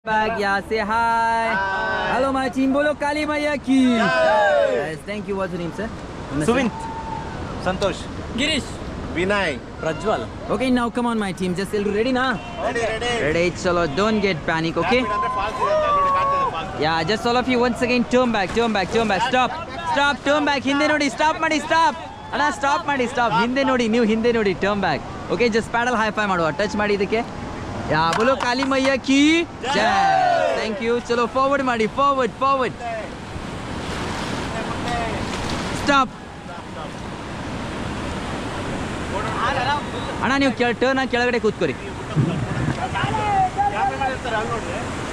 Back, yeah, say hi. Hello, my team. Bolo Kaali Maiya ki. Yes, thank you. What's your name, sir? Suvint, Santosh, Girish, Vinay, Prajwal. Okay, now come on, my team. Just ready now? Ready. Ready, chalo. Don't get panic, okay? Yeah, just all of you once again turn back. Stop, turn back. Hinde nodi, stop, madi, stop. Anna, stop, madi, stop. Hinde nodi, turn back. Okay, just paddle high five maduva. Touch madi idike. Yeah, bolo Kaali Maiya ki jai. Thank you. Chalo, forward madi, forward. Stop. Anna, ನೀವು turn ಆಗಿ ಕೆಳಗಡೆ ಕೂತ್ಕೊರಿ.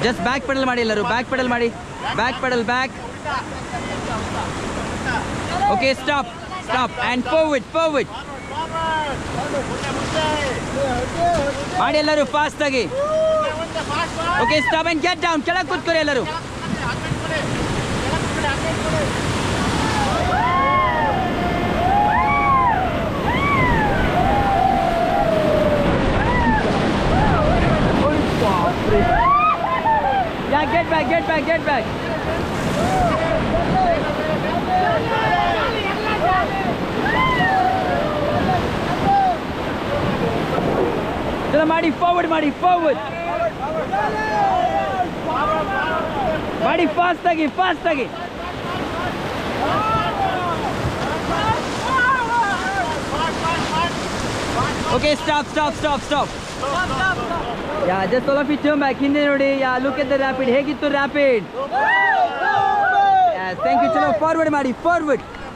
Just back pedal ಮಾಡಿ ಎಲ್ಲರೂ, back pedal back. Okay, stop and forward ಮಾಡಿ ಎಲ್ಲರೂ fast ಆಗಿ. Okay, stop and get down. ಕೆಳಗೆ ಕೂತ್ಕೊರಿ ಎಲ್ಲರೂ. Yeah, get back. चलो माड़ी forward. माड़ी fast आगे. Okay, stop. Yeah, just all of you turn back. Hinde nodi. Yeah, look at the rapid. Hegittu rapid. Yes, thank you. Chalo, forward.